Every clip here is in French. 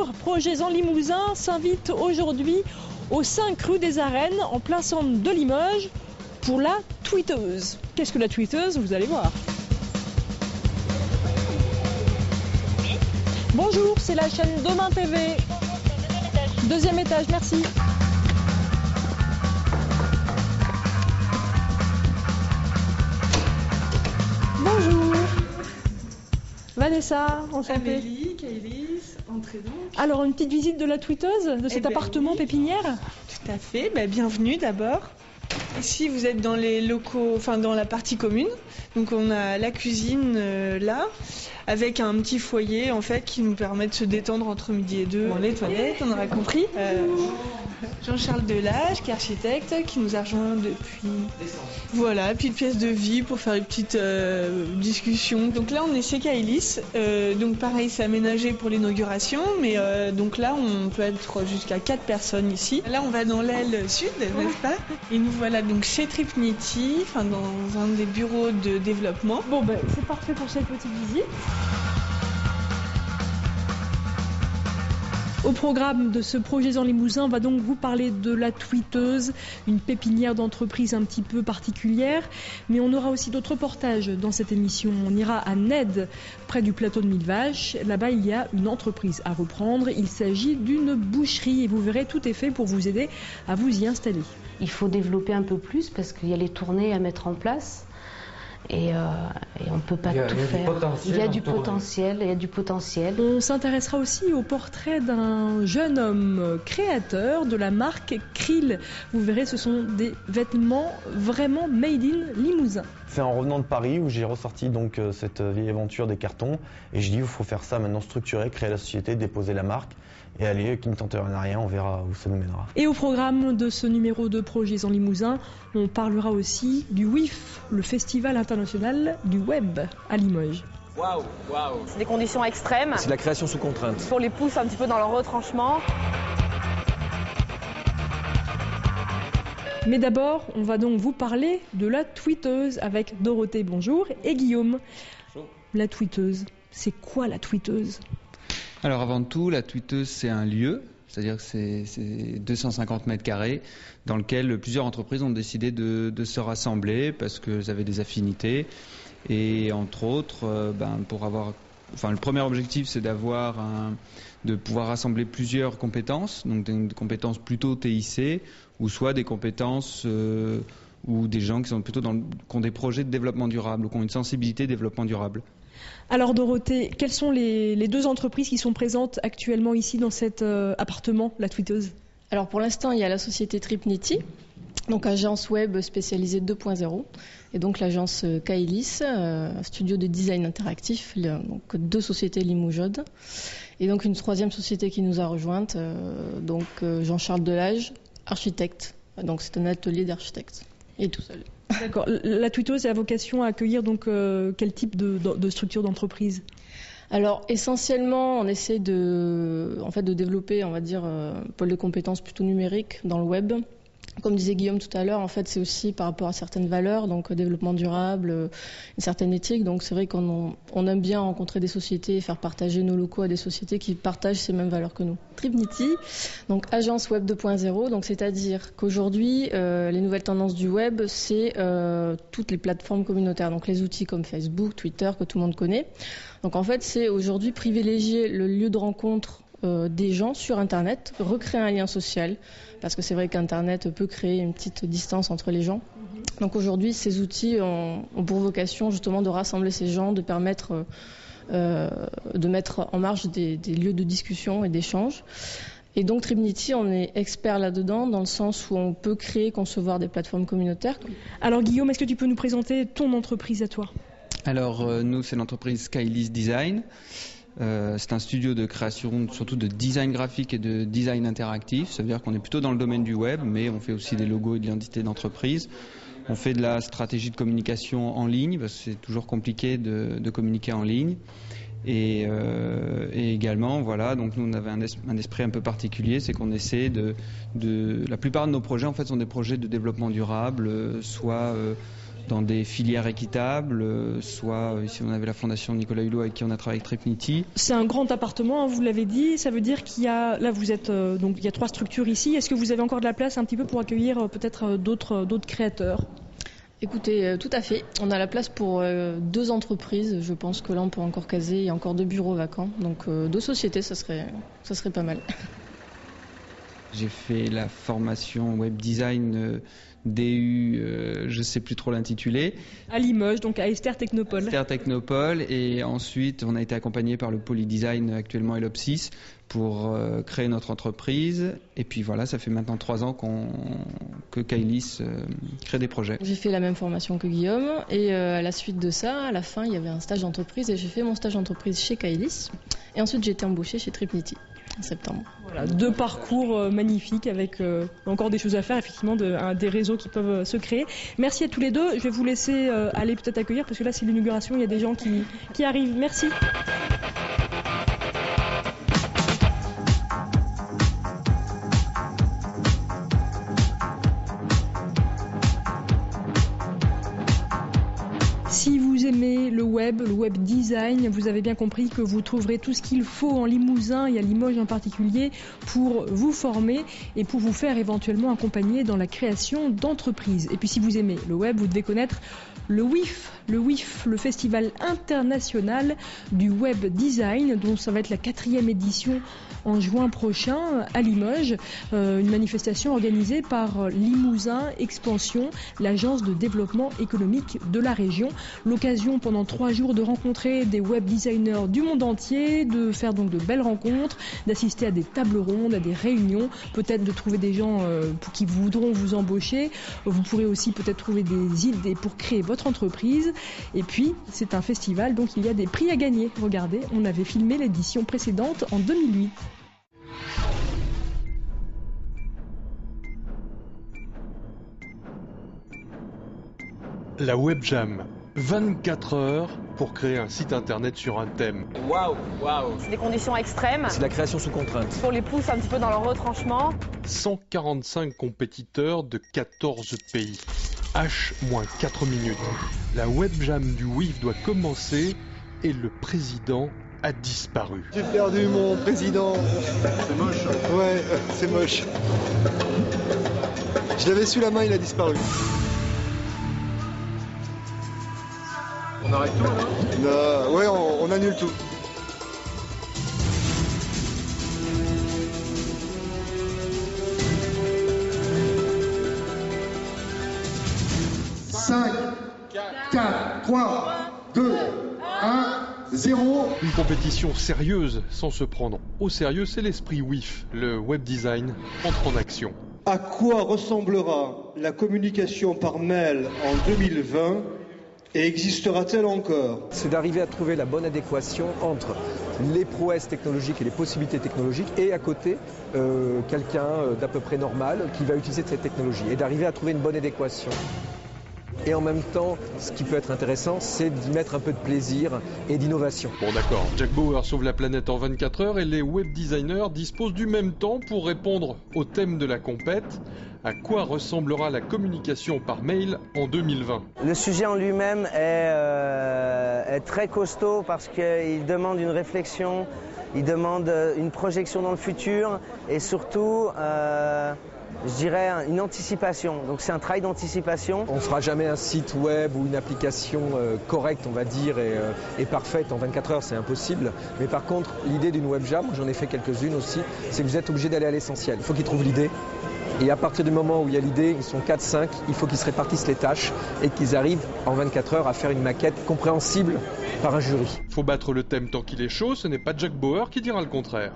bonjour. Projets en Limousin s'invite aujourd'hui au 5 rue des Arènes, en plein centre de Limoges, pour la tweeteuse. Qu'est-ce que la tweeteuse? Vous allez voir. Bonjour, c'est la chaîne Demain TV. Deuxième étage, merci. Bonjour. Vanessa, enchantée. Amélie, Kailis, entrez donc. Alors, une petite visite de la tweeteuse, de cet appartement oui. pépinière? Tout à fait, bienvenue d'abord. Ici, vous êtes dans les locaux, enfin dans la partie commune. Donc on a la cuisine là, avec un petit foyer en fait qui nous permet de se détendre entre midi et deux. Bon, les toilettes, on aura compris. Jean-Charles Delage, qui est architecte, qui nous a rejoint depuis. Voilà, puis une pièce de vie pour faire une petite discussion. Donc là, on est chez Kailis. Donc pareil, c'est aménagé pour l'inauguration, mais donc là, on peut être jusqu'à 4 personnes ici. Là, on va dans l'aile sud, n'est-ce pas? Et nous voilà donc chez Tripniti, enfin dans un des bureaux de développement. Bon, ben, c'est parfait pour cette petite visite. Au programme de ce projet en Limousin, on va donc vous parler de la tweeteuse, une pépinière d'entreprise un petit peu particulière. Mais on aura aussi d'autres reportages dans cette émission. On ira à Ned, près du plateau de Millevaches. Là-bas, il y a une entreprise à reprendre. Il s'agit d'une boucherie et vous verrez, tout est fait pour vous aider à vous y installer. Il faut développer un peu plus parce qu'il y a les tournées à mettre en place. Et on ne peut pas tout faire. Il y a du potentiel. On s'intéressera aussi au portrait d'un jeune homme créateur de la marque Krill. Vous verrez, ce sont des vêtements vraiment made in Limousin. C'est en revenant de Paris où j'ai ressorti donc cette vieille aventure des cartons et je dis il faut faire ça maintenant, structurer, créer la société, déposer la marque et aller, qui ne tente rien, on verra où ça nous mènera. Et au programme de ce numéro de Projets en Limousin, on parlera aussi du WIF, le Festival international du web à Limoges. Waouh. C'est des conditions extrêmes. C'est la création sous contrainte. Pour les pousse un petit peu dans leur retranchement. Mais d'abord, on va donc vous parler de la tweeteuse avec Dorothée, bonjour, et Guillaume. Bonjour. La tweeteuse, c'est quoi la tweeteuse? Alors avant tout, la tweeteuse, c'est un lieu, c'est-à-dire que c'est 250 mètres carrés dans lequel plusieurs entreprises ont décidé de se rassembler parce qu'elles avaient des affinités. Et entre autres, le premier objectif, c'est de pouvoir rassembler plusieurs compétences, donc des compétences plutôt TIC, ou soit des compétences ou des gens qui sont plutôt qui ont des projets de développement durable ou qui ont une sensibilité développement durable. Alors Dorothée, quelles sont les deux entreprises qui sont présentes actuellement ici dans cet appartement, la tweeteuse? Alors pour l'instant, il y a la société Tripniti, donc agence web spécialisée 2.0, et donc l'agence Kailis, studio de design interactif, donc 2 sociétés limougeaudes, et donc une 3e société qui nous a rejointe, donc Jean-Charles Delage, architecte, donc c'est un atelier d'architecte, et tout seul. D'accord. La tweeteuse a vocation à accueillir donc quel type de structure d'entreprise? Alors essentiellement, on essaie de développer, on va dire, un pôle de compétences plutôt numériques dans le web. Comme disait Guillaume tout à l'heure, en fait, c'est aussi par rapport à certaines valeurs, donc développement durable, une certaine éthique. Donc c'est vrai qu'on aime bien rencontrer des sociétés et faire partager nos locaux à des sociétés qui partagent ces mêmes valeurs que nous. Tripniti, donc agence web 2.0, donc c'est-à-dire qu'aujourd'hui, les nouvelles tendances du web, c'est toutes les plateformes communautaires, donc les outils comme Facebook, Twitter, que tout le monde connaît. Donc en fait, c'est aujourd'hui privilégier le lieu de rencontre des gens sur Internet, recréer un lien social, parce que c'est vrai qu'Internet peut créer une petite distance entre les gens. Donc aujourd'hui, ces outils ont pour vocation justement de rassembler ces gens, de permettre de mettre en marge des lieux de discussion et d'échange. Et donc Tripniti, on est expert là-dedans, dans le sens où on peut créer, concevoir des plateformes communautaires. Alors Guillaume, est-ce que tu peux nous présenter ton entreprise à toi? Alors nous, c'est l'entreprise Kailis Design. C'est un studio de création, surtout de design graphique et de design interactif. Ça veut dire qu'on est plutôt dans le domaine du web, mais on fait aussi des logos et de l'identité d'entreprise. On fait de la stratégie de communication en ligne, parce que c'est toujours compliqué de communiquer en ligne. Et également, voilà, donc nous on avait un esprit un peu particulier, c'est qu'on essaie la plupart de nos projets en fait sont des projets de développement durable, soit dans des filières équitables, soit ici on avait la fondation Nicolas Hulot avec qui on a travaillé avec Tripniti. C'est un grand appartement, hein, vous l'avez dit, ça veut dire qu'il y a, là vous êtes, donc il y a 3 structures ici, est-ce que vous avez encore de la place un petit peu pour accueillir peut-être d'autres créateurs ? Écoutez, tout à fait. On a la place pour 2 entreprises. Je pense que là, on peut encore caser. Il y a encore 2 bureaux vacants. Donc 2 sociétés, ça serait pas mal. J'ai fait la formation web design DU, je ne sais plus trop l'intitulé. À Limoges, donc à Esther Technopole. Esther Technopole, et ensuite on a été accompagné par le Polydesign, actuellement Elopsis, pour créer notre entreprise. Et puis voilà, ça fait maintenant 3 ans que Kailis crée des projets. J'ai fait la même formation que Guillaume, et à la suite de ça, à la fin, il y avait un stage d'entreprise, et j'ai fait mon stage d'entreprise chez Kailis. Et ensuite, j'ai été embauchée chez Tripniti en septembre. Voilà, 2 parcours magnifiques avec encore des choses à faire, effectivement, des réseaux qui peuvent se créer. Merci à tous les deux. Je vais vous laisser aller peut-être accueillir, parce que là, c'est l'inauguration, il y a des gens qui arrivent. Merci. Si vous aimez le web design, vous avez bien compris que vous trouverez tout ce qu'il faut en Limousin et à Limoges en particulier pour vous former et pour vous faire éventuellement accompagner dans la création d'entreprises. Et puis si vous aimez le web, vous devez connaître le WIF, le Festival international du web design, dont ça va être la 4e édition en juin prochain à Limoges. Une manifestation organisée par Limousin Expansion, l'agence de développement économique de la région. L'occasion pendant 3 jours de rencontrer des web designers du monde entier, de faire donc de belles rencontres, d'assister à des tables rondes, à des réunions, peut-être de trouver des gens qui voudront vous embaucher. Vous pourrez aussi peut-être trouver des idées pour créer votre entreprise. Et puis, c'est un festival, donc il y a des prix à gagner. Regardez, on avait filmé l'édition précédente en 2008. La WebJam, 24 heures pour créer un site internet sur un thème. Waouh. C'est des conditions extrêmes. C'est de la création sous contrainte. On les pousse un petit peu dans leur retranchement. 145 compétiteurs de 14 pays. H-4 minutes. La WebJam du WIF doit commencer et le président a disparu. J'ai perdu mon président. C'est moche. Ouais, c'est moche. Je l'avais sous la main, il a disparu. On arrête tout là ? Ouais, on annule tout. Une compétition sérieuse, sans se prendre au sérieux, c'est l'esprit WIF. Le web design entre en action. À quoi ressemblera la communication par mail en 2020 et existera-t-elle encore ? C'est d'arriver à trouver la bonne adéquation entre les prouesses technologiques et les possibilités technologiques et à côté quelqu'un d'à peu près normal qui va utiliser cette technologie et d'arriver à trouver une bonne adéquation. Et en même temps, ce qui peut être intéressant, c'est d'y mettre un peu de plaisir et d'innovation. Bon d'accord, Jack Bauer sauve la planète en 24 heures et les web designers disposent du même temps pour répondre au thème de la compète. À quoi ressemblera la communication par mail en 2020 ? Le sujet en lui-même est très costaud parce qu'il demande une réflexion, il demande une projection dans le futur et surtout... je dirais une anticipation, donc c'est un travail d'anticipation. On ne fera jamais un site web ou une application correcte, on va dire, et parfaite en 24 heures, c'est impossible. Mais par contre, l'idée d'une webjam, j'en ai fait quelques-unes aussi, c'est que vous êtes obligé d'aller à l'essentiel. Il faut qu'ils trouvent l'idée. Et à partir du moment où il y a l'idée, ils sont 4-5, il faut qu'ils se répartissent les tâches et qu'ils arrivent en 24 heures à faire une maquette compréhensible par un jury. Faut battre le thème tant qu'il est chaud, ce n'est pas Jack Bauer qui dira le contraire.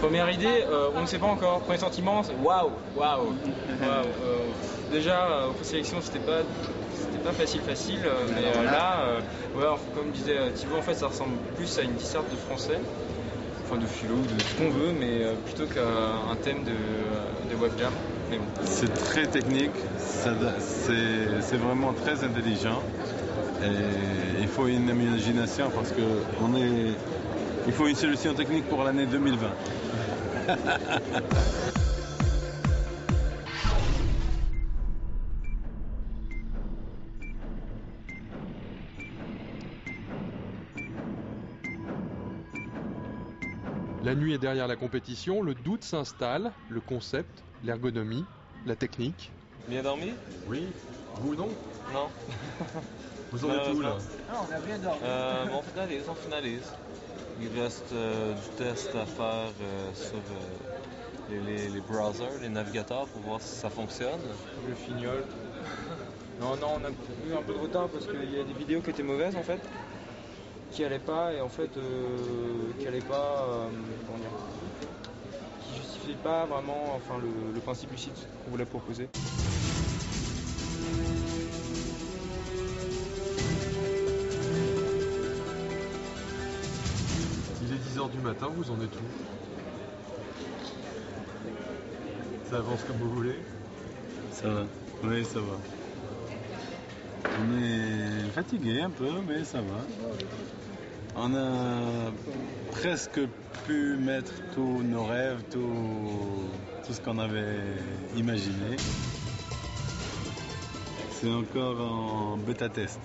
Première idée, on ne sait pas encore. Premier sentiment, c'est waouh. Déjà, aux sélections, c'était pas facile, mais là, comme disait Thibaut, en fait, ça ressemble plus à une disserte de français, enfin de philo, de ce qu'on veut, mais plutôt qu'à un thème de webjam. Mais bon. C'est très technique, c'est vraiment très intelligent, et il faut une imagination parce que il faut une solution technique pour l'année 2020. La nuit est derrière la compétition, le doute s'installe, le concept, l'ergonomie, la technique. Bien dormi? Oui. Vous non? Non. Vous en êtes où là? Non, on a bien dormi. On finalise. Il reste du test à faire sur les browsers, les navigateurs pour voir si ça fonctionne. Je fignole. Non, on a eu un peu de retard parce qu'il y a des vidéos qui étaient mauvaises en fait, qui allaient pas et en fait qui justifiaient pas vraiment le principe du site qu'on voulait proposer. Il est 10h du matin, vous en êtes où? Ça avance comme vous voulez? Ça va, oui ça va. On est fatigué un peu, mais ça va. On a presque pu mettre tous nos rêves, tout ce qu'on avait imaginé. C'est encore en bêta test.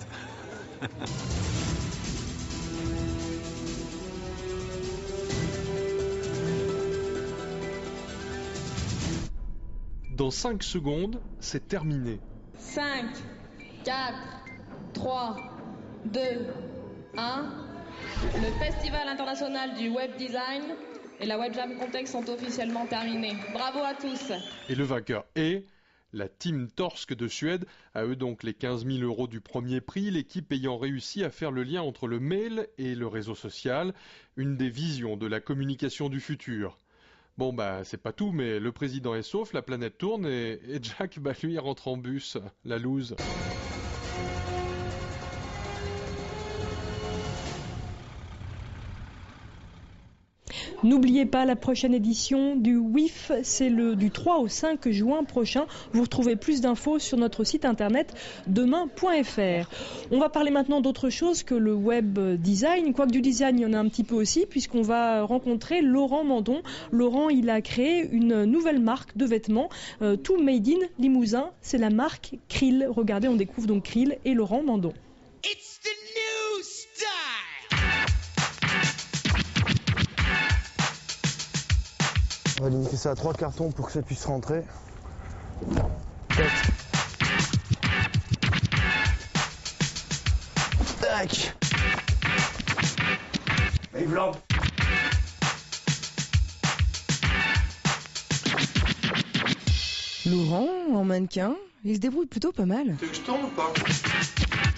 Dans 5 secondes, c'est terminé. 5, 4, 3, 2, 1. Le Festival international du web design et la WebJam Context sont officiellement terminés. Bravo à tous. Et le vainqueur est la Team Torsk de Suède. À eux donc les 15 000 € du premier prix, l'équipe ayant réussi à faire le lien entre le mail et le réseau social, une des visions de la communication du futur. Bon c'est pas tout, mais le président est sauf, la planète tourne et Jack, lui, rentre en bus, la loose. N'oubliez pas la prochaine édition du WIF, c'est du 3 au 5 juin prochain. Vous retrouvez plus d'infos sur notre site internet demain.fr. On va parler maintenant d'autre chose que le web design. Quoique du design, il y en a un petit peu aussi, puisqu'on va rencontrer Laurent Mandon. Laurent, il a créé une nouvelle marque de vêtements, tout made in Limousin. C'est la marque Krill. Regardez, on découvre donc Krill et Laurent Mandon. It's the new style. On va limiter ça à 3 cartons pour que ça puisse rentrer. Tac. Vive l'ordre. Laurent, en mannequin, il se débrouille plutôt pas mal. Tu veux que je tourne ou pas?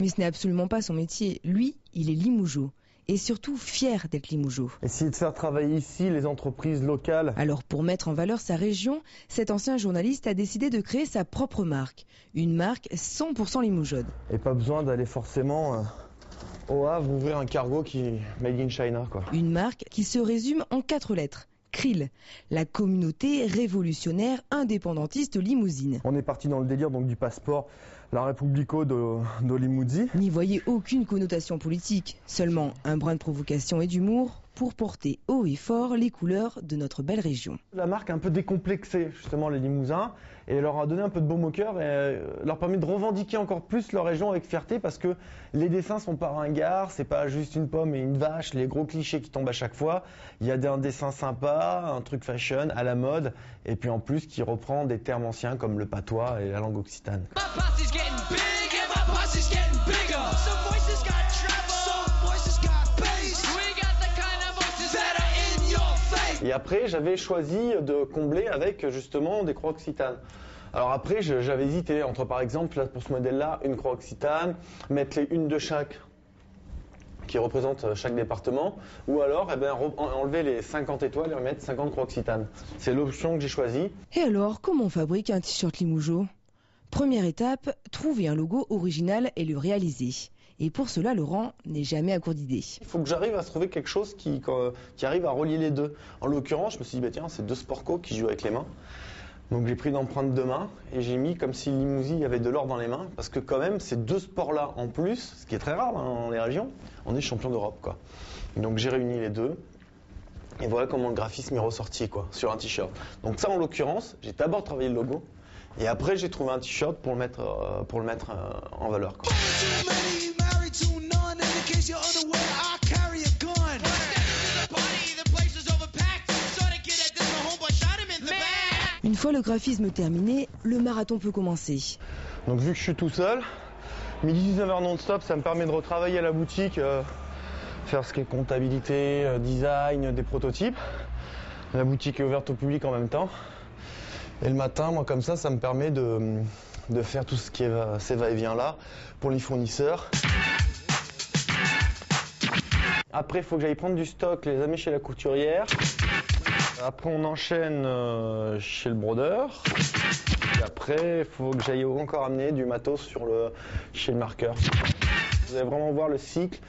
Mais ce n'est absolument pas son métier. Lui, il est limougeot. Et surtout fier d'être limougeot. Essayer de faire travailler ici les entreprises locales. Alors pour mettre en valeur sa région, cet ancien journaliste a décidé de créer sa propre marque. Une marque 100% limougeaude. Et pas besoin d'aller forcément au Havre ouvrir un cargo qui est made in China, quoi. Une marque qui se résume en 4 lettres. Krill, la communauté révolutionnaire indépendantiste limousine. On est parti dans le délire donc du passeport La Repubblico de Limousin. N'y voyez aucune connotation politique, seulement un brin de provocation et d'humour pour porter haut et fort les couleurs de notre belle région. La marque a un peu décomplexé justement les Limousins et leur a donné un peu de baume au cœur et leur permet de revendiquer encore plus leur région avec fierté parce que les dessins sont pas ringards, c'est pas juste une pomme et une vache, les gros clichés qui tombent à chaque fois. Il y a un dessin sympa, un truc fashion, à la mode et puis en plus qui reprend des termes anciens comme le patois et la langue occitane. Et après, j'avais choisi de combler avec justement des croix occitanes. Alors après, j'avais hésité entre par exemple, là, pour ce modèle-là, une croix occitane, mettre une de chaque qui représente chaque département, ou alors enlever les 50 étoiles et remettre 50 croix occitanes. C'est l'option que j'ai choisie. Et alors, comment on fabrique un t-shirt limougeot ? Première étape, trouver un logo original et le réaliser. Et pour cela, Laurent n'est jamais à court d'idées. Il faut que j'arrive à se trouver quelque chose qui arrive à relier les deux. En l'occurrence, je me suis dit, tiens, c'est 2 sportco qui jouent avec les mains. Donc j'ai pris l'empreinte de main et j'ai mis comme si Limousin avait de l'or dans les mains. Parce que quand même, ces 2 sports-là en plus, ce qui est très rare dans les régions, on est champion d'Europe, quoi. Donc j'ai réuni les deux. Et voilà comment le graphisme est ressorti, quoi, sur un t-shirt. Donc ça, en l'occurrence, j'ai d'abord travaillé le logo. Et après, j'ai trouvé un t-shirt pour le mettre en valeur, quoi. Une fois le graphisme terminé, le marathon peut commencer. Donc vu que je suis tout seul, midi 19h non-stop, ça me permet de retravailler à la boutique, faire ce qui est comptabilité, design, des prototypes. La boutique est ouverte au public en même temps. Et le matin, moi comme ça me permet de faire tout ce qui est ces va-et-vient là pour les fournisseurs. Après, il faut que j'aille prendre du stock, les amener chez la couturière. Après, on enchaîne chez le brodeur. Et après, il faut que j'aille encore amener du matos chez le marqueur. Vous allez vraiment voir le cycle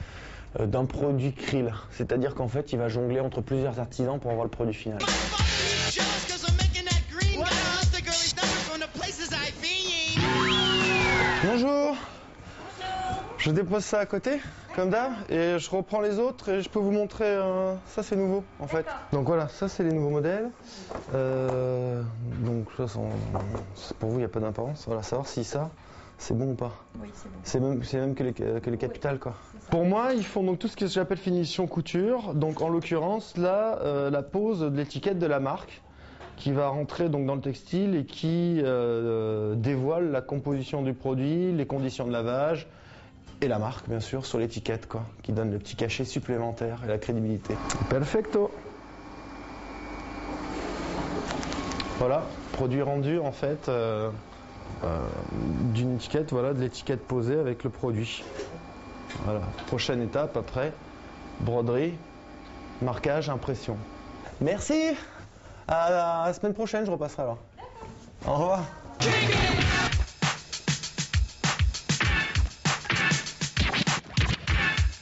d'un produit krill. C'est-à-dire qu'en fait, il va jongler entre plusieurs artisans pour avoir le produit final. Bonjour. Je dépose ça à côté, comme d'hab, et je reprends les autres et je peux vous montrer, ça c'est nouveau en fait. Donc voilà, ça c'est les nouveaux modèles. Donc ça, pour vous il n'y a pas d'importance, voilà, savoir si ça c'est bon ou pas. Oui, c'est bon. C'est même que les capitales quoi. Pour moi, ils font donc tout ce que j'appelle finition couture, donc en l'occurrence là, la pose de l'étiquette de la marque, qui va rentrer donc dans le textile et qui dévoile la composition du produit, les conditions de lavage et la marque bien sûr sur l'étiquette quoi, qui donne le petit cachet supplémentaire et la crédibilité. Perfecto. Voilà, produit rendu en fait d'une étiquette, voilà, de l'étiquette posée avec le produit. Voilà, prochaine étape après, broderie, marquage, impression. Merci. À la semaine prochaine, je repasserai alors. Au revoir.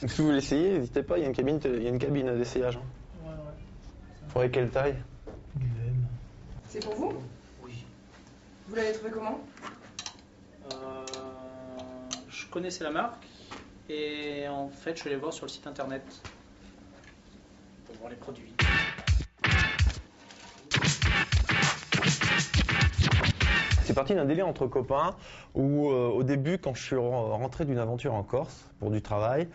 Si vous voulez essayer, n'hésitez pas, il y a une cabine d'essayage. Ouais. Faudrait quelle taille? C'est pour vous? Oui. Vous l'avez trouvé comment? Je connaissais la marque et en fait je suis allé voir sur le site internet pour voir les produits. C'est parti d'un délire entre copains où au début, quand je suis rentré d'une aventure en Corse pour du travail,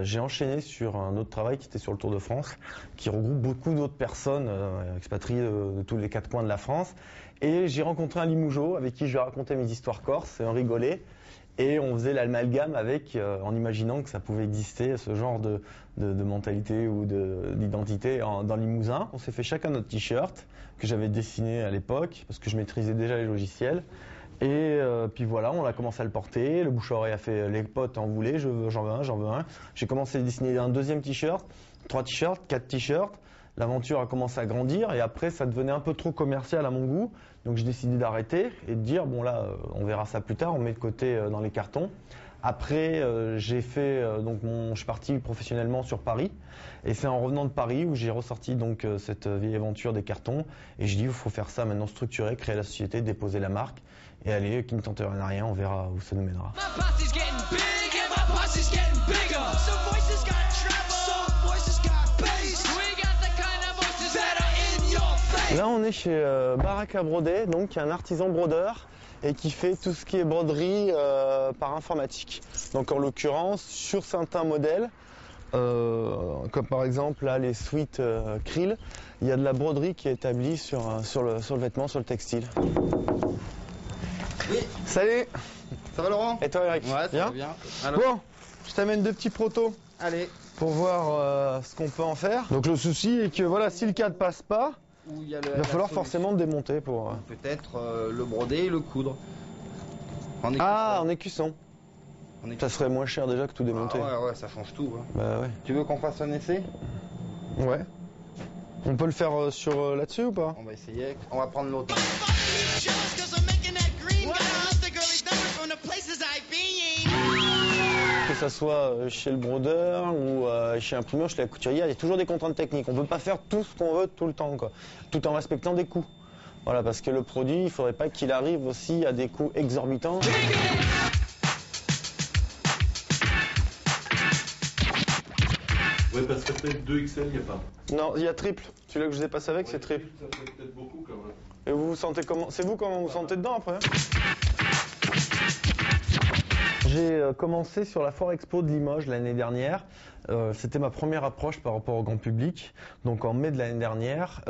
j'ai enchaîné sur un autre travail qui était sur le Tour de France, qui regroupe beaucoup d'autres personnes expatriées de tous les quatre coins de la France. Et j'ai rencontré un Limougeot avec qui je lui ai raconté mes histoires corses et on rigolait. Et on faisait l'amalgame avec, en imaginant que ça pouvait exister, ce genre de mentalité ou d'identité dans Limousin. On s'est fait chacun notre t-shirt que j'avais dessiné à l'époque, parce que je maîtrisais déjà les logiciels. Et puis voilà, on a commencé à le porter. Le bouche-à-oreille a fait les potes en voulaient, j'en veux un. J'ai commencé à dessiner un deuxième t-shirt, 3 t-shirts, 4 t-shirts. L'aventure a commencé à grandir et après ça devenait un peu trop commercial à mon goût. Donc j'ai décidé d'arrêter et de dire bon là on verra ça plus tard, on met de côté dans les cartons. Après j'ai fait je suis parti professionnellement sur Paris et c'est en revenant de Paris où j'ai ressorti donc cette vieille aventure des cartons et je dis il faut faire ça maintenant structuré, créer la société, déposer la marque et aller qui ne tente rien, on verra où ça nous mènera. Là on est chez Baraque à broder, donc qui est un artisan brodeur et qui fait tout ce qui est broderie par informatique. Donc en l'occurrence sur certains modèles, comme par exemple là les suites krill, il y a de la broderie qui est établie sur le vêtement, sur le textile. Oui. Salut. Ça va Laurent? Et toi Eric? Ouais, ça va bien. Alors. Bon, je t'amène 2 petits protos. Allez. Pour voir ce qu'on peut en faire. Donc le souci est que voilà, si le cadre passe pas, il va falloir forcément démonter pour... Peut-être le broder et le coudre. En écusson. Ça serait moins cher déjà que tout démonter. Ouais, ça change tout. Hein. Bah ouais. Tu veux qu'on fasse un essai? Ouais. On peut le faire sur là-dessus ou pas? On va essayer. On va prendre l'autre. Que ça soit chez le brodeur ou chez l'imprimeur, chez la couturière, il y a toujours des contraintes techniques. On ne peut pas faire tout ce qu'on veut tout le temps, quoi. Tout en respectant des coûts. Voilà, parce que le produit, il ne faudrait pas qu'il arrive aussi à des coûts exorbitants. Ouais, parce que peut-être 2XL, il n'y a pas. Non, il y a triple. Celui-là que je vous ai passé avec, c'est triple. Ça fait peut-être beaucoup quand même. Et vous vous sentez comment? C'est vous comment vous vous sentez dedans après? J'ai commencé sur la Foire Expo de Limoges l'année dernière C'était ma première approche par rapport au grand public, donc en mai de l'année dernière.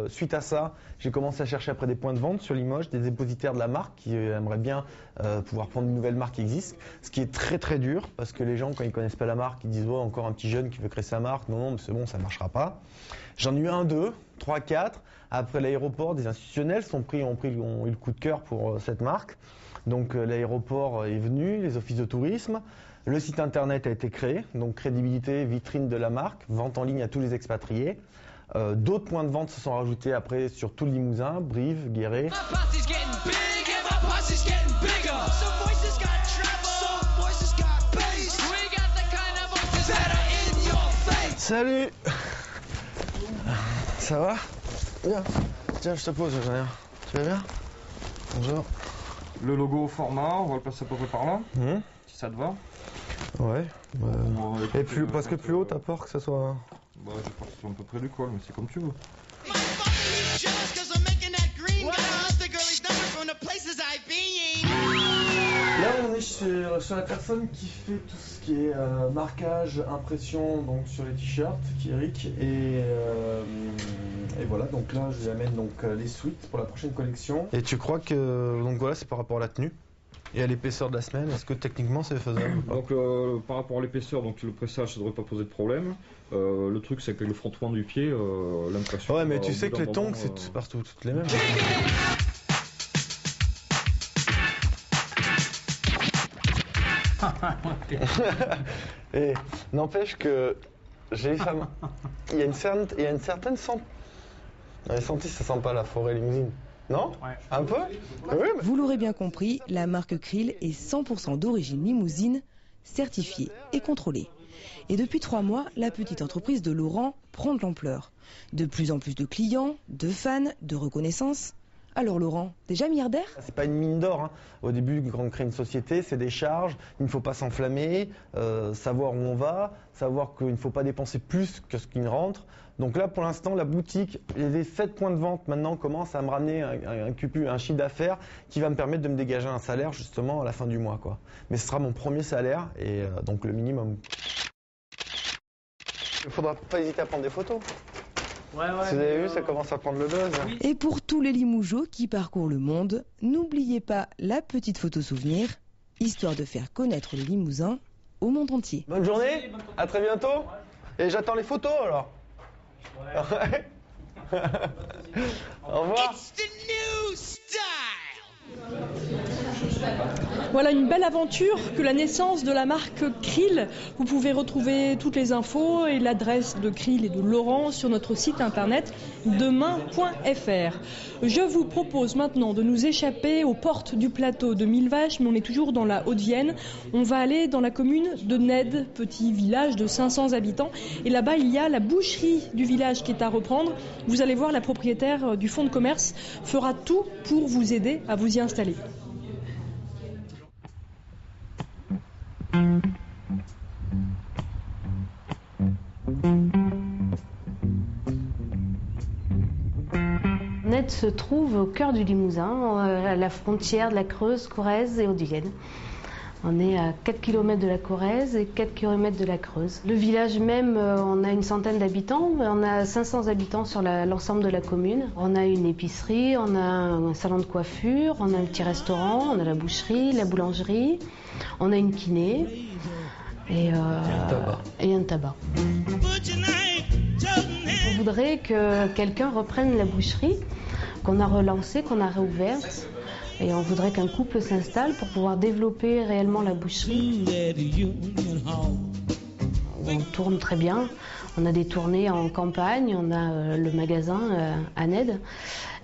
Suite à ça, j'ai commencé à chercher après des points de vente sur Limoges, des dépositaires de la marque qui aimeraient bien pouvoir prendre une nouvelle marque qui existe, ce qui est très très dur parce que les gens, quand ils connaissent pas la marque, ils disent oh, encore un petit jeune qui veut créer sa marque, non mais c'est bon, ça marchera pas. J'en ai eu 1, 2, 3, 4. Après l'aéroport, des institutionnels ont eu le coup de cœur pour cette marque. Donc l'aéroport est venu, les offices de tourisme. Le site internet a été créé, donc crédibilité, vitrine de la marque, vente en ligne à tous les expatriés. D'autres points de vente se sont rajoutés après sur tout le Limousin, Brive, Guéret. Salut. Ça va? Bien. Tiens, je te pose, j'en ai un. Tu vas bien? Bonjour. Le logo au format, on va le passer à peu près par là, si ça te va. Ouais. Et plus, parce que plus haut, t'as peur que ça soit... Bah, j'ai peur que ça soit un peu près du col, mais c'est comme tu veux. Là, on est sur la personne qui fait tout ce qui est marquage, impression, donc sur les t-shirts, qui est Eric. Et voilà, donc là, je lui amène donc les suites pour la prochaine collection. Et tu crois que, donc voilà, c'est par rapport à la tenue et à l'épaisseur de la semelle, est-ce que techniquement c'est faisable ou pas? Donc par rapport à l'épaisseur, donc le pressage, ça devrait pas poser de problème. Le truc, c'est que le frottement du pied, l'impression... Ouais, mais tu sais que les tongs, c'est partout toutes les mêmes. Et n'empêche que j'ai ça. Il y a une certaine sentence. Les sentis, ça sent pas la forêt limousine. Non? Ouais. Un peu? Oui, mais... Vous l'aurez bien compris, la marque Krill est 100% d'origine limousine, certifiée et contrôlée. Et depuis 3 mois, la petite entreprise de Laurent prend de l'ampleur. De plus en plus de clients, de fans, de reconnaissance. Alors Laurent, déjà milliardaire? C'est pas une mine d'or, hein. Au début, quand on crée une société, c'est des charges, il ne faut pas s'enflammer, savoir où on va, savoir qu'il ne faut pas dépenser plus que ce qui rentre. Donc là, pour l'instant, la boutique, les 7 points de vente maintenant commencent à me ramener un chiffre d'affaires qui va me permettre de me dégager un salaire justement à la fin du mois, quoi. Mais ce sera mon premier salaire et donc le minimum. Il ne faudra pas hésiter à prendre des photos. Ouais, si vous avez vu, ça commence à prendre le buzz. Oui. Et pour tous les Limougeaux qui parcourent le monde, n'oubliez pas la petite photo souvenir, histoire de faire connaître le Limousin au monde entier. Bonne journée, à très bientôt. Et j'attends les photos alors. Ouais. Au revoir. Voilà une belle aventure que la naissance de la marque Krill. Vous pouvez retrouver toutes les infos et l'adresse de Krill et de Laurent sur notre site internet demain.fr. Je vous propose maintenant de nous échapper aux portes du plateau de Millevaches, mais on est toujours dans la Haute-Vienne. On va aller dans la commune de Ned, petit village de 500 habitants. Et là-bas, il y a la boucherie du village qui est à reprendre. Vous allez voir, la propriétaire du fonds de commerce fera tout pour vous aider à vous y installer. Ned se trouve au cœur du Limousin, à la frontière de la Creuse, Corrèze et Haute-Vienne. On est à 4 km de la Corrèze et 4 km de la Creuse. Le village même, on a une centaine d'habitants, on a 500 habitants sur l'ensemble de la commune. On a une épicerie, on a un salon de coiffure, on a un petit restaurant, on a la boucherie, la boulangerie, on a une kiné et un tabac. On voudrait que quelqu'un reprenne la boucherie, qu'on a relancée, qu'on a réouverte. Et on voudrait qu'un couple s'installe pour pouvoir développer réellement la boucherie. On tourne très bien. On a des tournées en campagne, on a le magasin à Ned.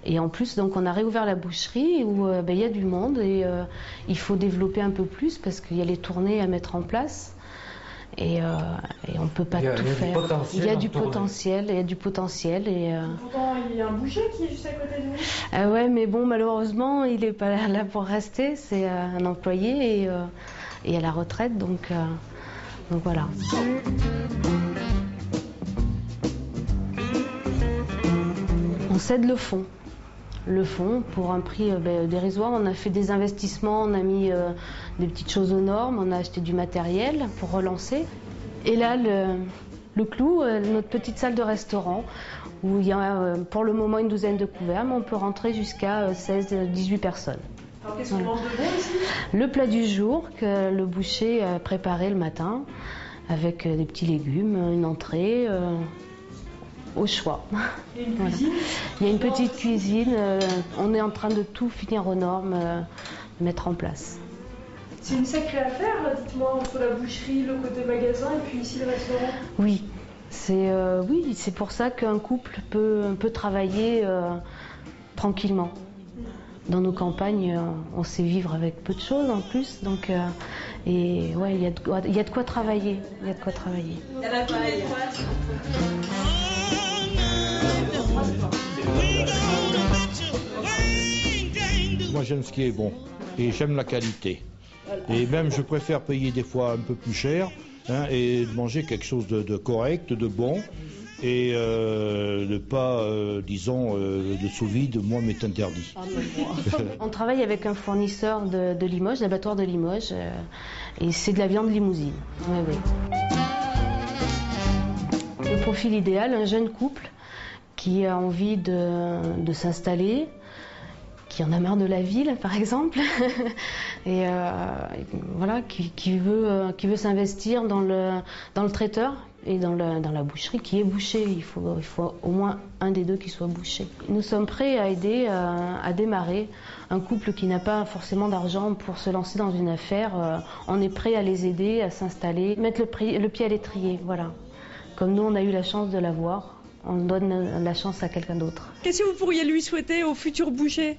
Et en plus, donc, on a réouvert la boucherie où il y a du monde et il faut développer un peu plus parce qu'il y a les tournées à mettre en place. Et on ne peut pas tout faire. Il y a du potentiel. Pourtant, il y a un boucher qui est juste à côté de nous. Ouais, mais bon, malheureusement, il n'est pas là pour rester. C'est un employé et à la retraite, donc voilà. On cède le fonds. Le fonds pour un prix dérisoire. On a fait des investissements, on a mis des petites choses aux normes, on a acheté du matériel pour relancer. Et là, le clou, notre petite salle de restaurant, où il y a pour le moment une douzaine de couverts, mais on peut rentrer jusqu'à 16-18 personnes. Alors qu'est-ce qu'on mange de bon ici ? Le plat du jour que le boucher a préparé le matin, avec des petits légumes, une entrée, au choix. Et une cuisine ? Il y a une petite cuisine, on est en train de tout finir aux normes, de mettre en place. C'est une sacrée affaire, là, dites-moi, entre la boucherie, le côté magasin et puis ici le restaurant. Oui, c'est pour ça qu'un couple peut travailler tranquillement. Dans nos campagnes, on sait vivre avec peu de choses en plus, donc et ouais, il y a de quoi travailler. Il y a de quoi travailler. Il y en a combien de boîtes ? Moi j'aime ce qui est bon et j'aime la qualité. Et même je préfère payer des fois un peu plus cher et manger quelque chose de correct, de bon. Et ne pas, disons, de sous-vide, moi, m'est interdit. On travaille avec un fournisseur de Limoges, l'abattoir de Limoges, et c'est de la viande limousine. Ouais, ouais. Le profil idéal, un jeune couple qui a envie de s'installer, qui en a marre de la ville, par exemple, et voilà, qui veut s'investir dans le traiteur et dans la boucherie, qui est boucher. Il faut au moins un des deux qui soit boucher. Nous sommes prêts à aider à démarrer un couple qui n'a pas forcément d'argent pour se lancer dans une affaire. On est prêt à les aider à s'installer, mettre le pied à l'étrier, voilà. Comme nous, on a eu la chance de l'avoir. On donne la chance à quelqu'un d'autre. Qu'est-ce que vous pourriez lui souhaiter au futur boucher ?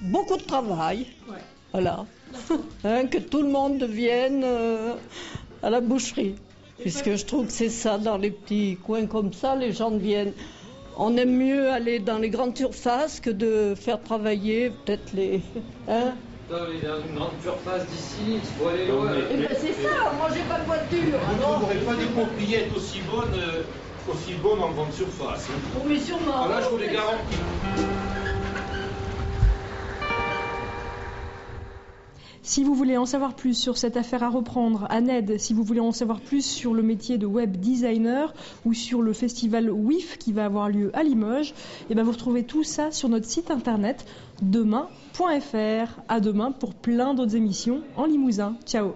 Beaucoup de travail, ouais. Voilà. Que tout le monde vienne à la boucherie. Puisque je trouve que c'est ça, dans les petits coins comme ça, les gens viennent. On aime mieux aller dans les grandes surfaces que de faire travailler peut-être les... Hein? Dans une grande surface d'ici, il faut aller loin. Eh ben c'est ça, moi j'ai pas de voiture. Vous ne trouverez pas des propriétés aussi bonnes en grande surface. Oh, mais sûrement. Ah, là, je vous les garantis. Si vous voulez en savoir plus sur cette affaire à reprendre à Ned, si vous voulez en savoir plus sur le métier de web designer ou sur le festival WIF qui va avoir lieu à Limoges, et bien vous retrouvez tout ça sur notre site internet demain.fr. À demain pour plein d'autres émissions en Limousin. Ciao.